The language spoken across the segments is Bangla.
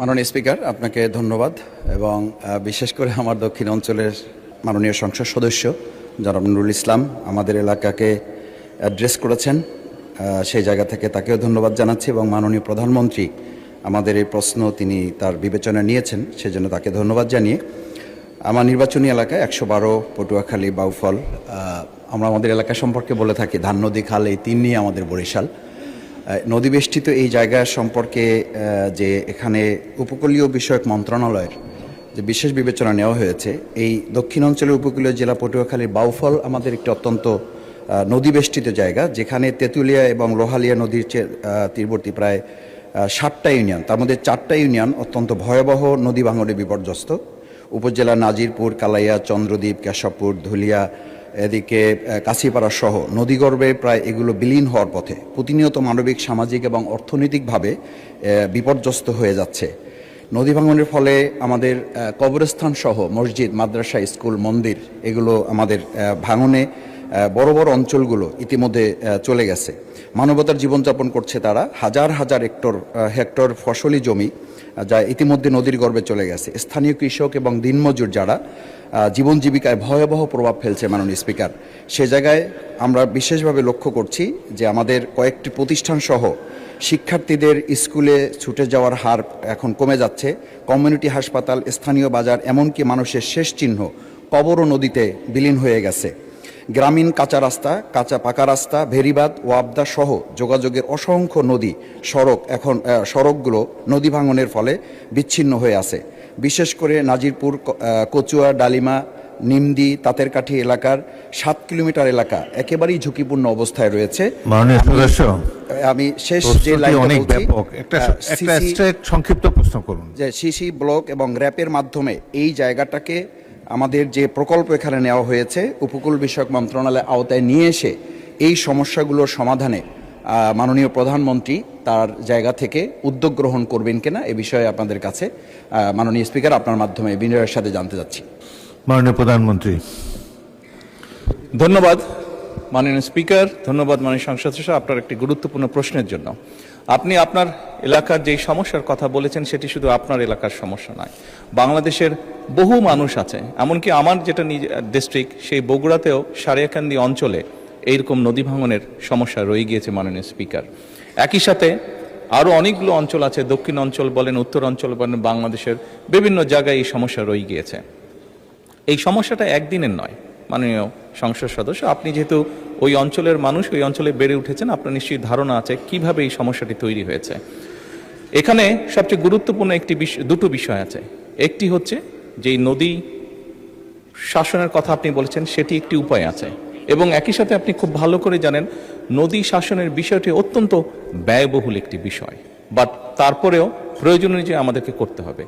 মাননীয় স্পিকার, আপনাকে ধন্যবাদ এবং বিশেষ করে আমার দক্ষিণ অঞ্চলের মাননীয় সংসদ সদস্য জনাব নুরুল ইসলাম আমাদের এলাকাকে অ্যাড্রেস করেছেন, সেই জায়গা থেকে তাকেও ধন্যবাদ জানাচ্ছি এবং মাননীয় প্রধানমন্ত্রী আমাদের এই প্রশ্ন তিনি তার বিবেচনায় নিয়েছেন, সেজন্য তাকে ধন্যবাদ জানিয়ে আমার নির্বাচনী এলাকায় ১১২ পটুয়াখালী বাউফল, আমরা আমাদের এলাকা সম্পর্কে বলে থাকি ধান নদী খাল, এই তিন নিয়ে আমাদের বরিশাল। নদীবেষ্টিত এই জায়গা সম্পর্কে যে এখানে উপকূলীয় বিষয়ক মন্ত্রণালয়ের যে বিশেষ বিবেচনা নেওয়া হয়েছে, এই দক্ষিণ অঞ্চলের উপকূলীয় জেলা পটুয়াখালীর বাউফল আমাদের একটি অত্যন্ত নদীবেষ্টিত জায়গা, যেখানে তেঁতুলিয়া এবং লোহালিয়া নদীর তীরবর্তী প্রায় ৭টা ইউনিয়ন, তার মধ্যে 4টা ইউনিয়ন অত্যন্ত ভয়াবহ নদী ভাঙনে বিপর্যস্ত। উপজেলা নাজিরপুর, কালাইয়া, চন্দ্রদ্বীপ, কেশবপুর, ধুলিয়া, এদিকে কাছিপাড়া সহ নদীগর্ভে প্রায় এগুলো বিলীন হওয়ার পথে, প্রতিনিয়ত মানবিক, সামাজিক এবং অর্থনৈতিকভাবে বিপর্যস্ত হয়ে যাচ্ছে। নদী ভাঙনের ফলে আমাদের কবরস্থান সহ মসজিদ, মাদ্রাসা, স্কুল, মন্দির এগুলো আমাদের ভাঙনে বড় বড় অঞ্চলগুলো ইতিমধ্যে চলে গেছে। মানবতার জীবনযাপন করছে তারা, হাজার হাজার হেক্টর ফসলি জমি যা ইতিমধ্যে নদীর গর্ভে চলে গেছে। স্থানীয় কৃষক এবং দিনমজুর যারা জীবন জীবিকায় ভয়াবহ প্রভাব ফেলছে মাননীয় স্পিকার, সে জায়গায় আমরা বিশেষভাবে লক্ষ্য করছি যে আমাদের কয়েকটি প্রতিষ্ঠান সহ শিক্ষার্থীদের স্কুলে ছুটে যাওয়ার হার এখন কমে যাচ্ছে। কমিউনিটি হাসপাতাল, স্থানীয় বাজার, এমনকি মানুষের শেষ চিহ্ন কবরও নদীতে বিলীন হয়ে গেছে। গ্রামীণ কাঁচা রাস্তা, কাঁচা পাকা রাস্তা, ভেরিবাঁধ, ওয়াবদা সহ যোগাযোগের অসংখ্য নদী সড়কগুলো নদী ভাঙনের ফলে বিচ্ছিন্ন হয়ে আছে। বিশেষ করে নাজিরপুর, কচুয়া, ডালিমা, নিমদি, তাঁতেরকাঠি এলাকার 7 কিলোমিটার এলাকা একেবারেই ঝুঁকিপূর্ণ অবস্থায় রয়েছে। আমি শেষ যে সংক্ষিপ্ত প্রশ্ন করুন যে সিসি ব্লক এবং র্যাপের মাধ্যমে এই জায়গাটাকে আমাদের যে প্রকল্প এখানে নেওয়া হয়েছে উপকূল বিষয়ক মন্ত্রণালয়ের আওতায় নিয়ে এসে এই সমস্যাগুলোর সমাধানে মাননীয় প্রধানমন্ত্রী তার জায়গা থেকে উদ্যোগ গ্রহণ করবেন কিনা এ বিষয়ে আপনাদের কাছে মাননীয় স্পিকার আপনার মাধ্যমে বিনয়ের সাথে জানতে চাচ্ছি। মাননীয় প্রধানমন্ত্রী। ধন্যবাদ মাননীয় স্পিকার, ধন্যবাদ মাননীয় সংসদ সদস্য আপনার একটি গুরুত্বপূর্ণ প্রশ্নের জন্য। আপনি আপনার এলাকার যেই সমস্যার কথা বলেছেন সেটি শুধু আপনার এলাকার সমস্যা নয়, বাংলাদেশের বহু মানুষ আছে, এমনকি আমার যেটা ডিস্ট্রিক্ট সেই বগুড়াতেও সারিয়াকান্দি অঞ্চলে এইরকম নদী ভাঙনের সমস্যা রয়ে গিয়েছে মাননীয় স্পিকার। একই সাথে আরও অনেকগুলো অঞ্চল আছে, দক্ষিণ অঞ্চল বলেন, উত্তর অঞ্চল বলেন, বাংলাদেশের বিভিন্ন জায়গায় এই সমস্যা রয়ে গিয়েছে। এই সমস্যাটা একদিনের নয় মাননীয় সংসদ সদস্য, আপনি যেহেতু ওই অঞ্চলের মানুষ, ওই অঞ্চলে বেড়ে উঠেছেন, আপনার নিশ্চয়ই ধারণা আছে কিভাবে এই সমস্যাটি তৈরি হয়েছে। এখানে সবচেয়ে গুরুত্বপূর্ণ দুটো বিষয় আছে। একটি হচ্ছে যে নদী শাসনের কথা আপনি বলেছেন, সেটি একটি উপায় আছে এবং একই সাথে আপনি খুব ভালো করে জানেন নদী শাসনের বিষয়টি অত্যন্ত ব্যয়বহুল একটি বিষয়, বাট তারপরেও প্রয়োজন অনুযায়ী আমাদেরকে করতে হবে।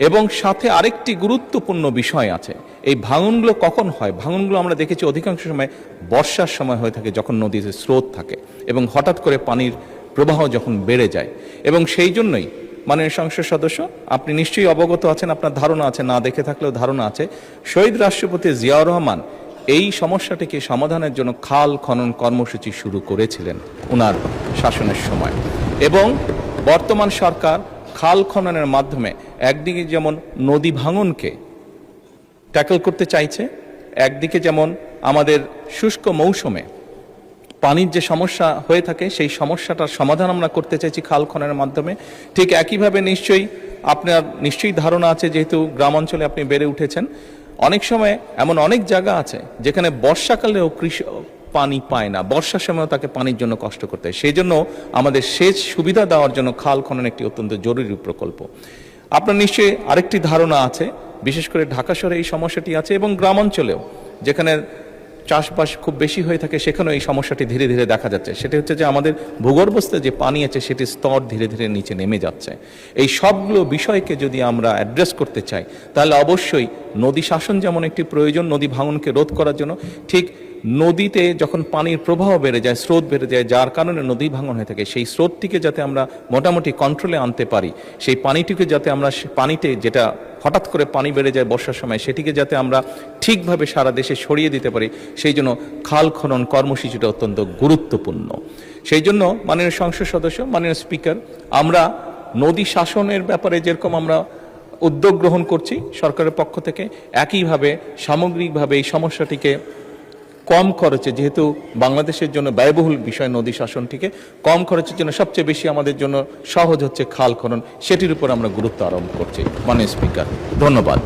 এবং সাথে আরেকটি গুরুত্বপূর্ণ বিষয় আছে, এই ভাঙনগুলো কখন হয়? ভাঙনগুলো আমরা দেখেছি অধিকাংশ সময় বর্ষার সময় হয়ে থাকে, যখন নদীতে স্রোত থাকে এবং হঠাৎ করে পানির প্রবাহ যখন বেড়ে যায়। এবং সেই জন্যই মাননীয় সংসদ সদস্য আপনি নিশ্চয়ই অবগত আছেন, আপনার ধারণা আছে, না দেখে থাকলেও ধারণা আছে, শহীদ রাষ্ট্রপতি জিয়াউর রহমান এই সমস্যাটিকে সমাধানের জন্য খাল খনন কর্মসূচি শুরু করেছিলেন ওনার শাসনের সময়। এবং বর্তমান সরকার খাল খননের মাধ্যমে একদিকে যেমন নদী ভাঙনকে ট্যাকল করতে চাইছে, একদিকে যেমন আমাদের শুষ্ক মৌসুমে পানির যে সমস্যা হয়ে থাকে সেই সমস্যাটার সমাধান আমরা করতে চাইছি খাল খননের মাধ্যমে। ঠিক একইভাবে আপনার নিশ্চয়ই ধারণা আছে, যেহেতু গ্রাম অঞ্চলে আপনি বেড়ে উঠেছেন, অনেক সময় এমন অনেক জায়গা আছে যেখানে বর্ষাকালেও কৃষক পানি পায় না, বর্ষার সময়ও তাকে পানির জন্য কষ্ট করতে হয়। সেই জন্য আমাদের সেচ সুবিধা দেওয়ার জন্য খাল খনন একটি অত্যন্ত জরুরি প্রকল্প। আপনার নিশ্চয়ই আরেকটি ধারণা আছে, বিশেষ করে ঢাকা শহরে এই সমস্যাটি আছে এবং গ্রাম অঞ্চলেও যেখানে চাষবাস খুব বেশি হয়ে থাকে সেখানেও এই সমস্যাটি ধীরে ধীরে দেখা যাচ্ছে। সেটি হচ্ছে যে আমাদের ভূগর্ভস্থ যে পানি আছে সেটির স্তর ধীরে ধীরে নিচে নেমে যাচ্ছে। এই সবগুলো বিষয়কে যদি আমরা অ্যাড্রেস করতে চাই তাহলে অবশ্যই নদী শাসন যেমন একটি প্রয়োজন নদী ভাঙনকে রোধ করার জন্য, ঠিক নদীতে যখন পানির প্রবাহ বেড়ে যায়, স্রোত বেড়ে যায়, যার কারণে নদী ভাঙন হয়ে থাকে, সেই স্রোতটিকে যাতে আমরা মোটামুটি কন্ট্রোলে আনতে পারি, সেই পানিটিকে যাতে আমরা পানিতে যেটা হঠাৎ করে পানি বেড়ে যায় বর্ষার সময় সেটিকে যাতে আমরা ঠিকভাবে সারা দেশে ছড়িয়ে দিতে পারি, সেই জন্য খাল খনন কর্মসূচিটা অত্যন্ত গুরুত্বপূর্ণ। সেই জন্য মাননীয় সংসদ সদস্য, মাননীয় স্পিকার, আমরা নদী শাসনের ব্যাপারে যেরকম আমরা উদ্যোগ গ্রহণ করছি সরকারের পক্ষ থেকে, একইভাবে সামগ্রিকভাবে এই সমস্যাটিকে কম খরচে, যেহেতু বাংলাদেশের জন্য ব্যয়বহুল বিষয় নদী শাসনটিকে কম খরচের জন্য সবচেয়ে বেশি আমাদের জন্য সহজ হচ্ছে খাল খনন, সেটির উপর আমরা গুরুত্ব আরোপ করছি। মাননীয় স্পিকার, ধন্যবাদ।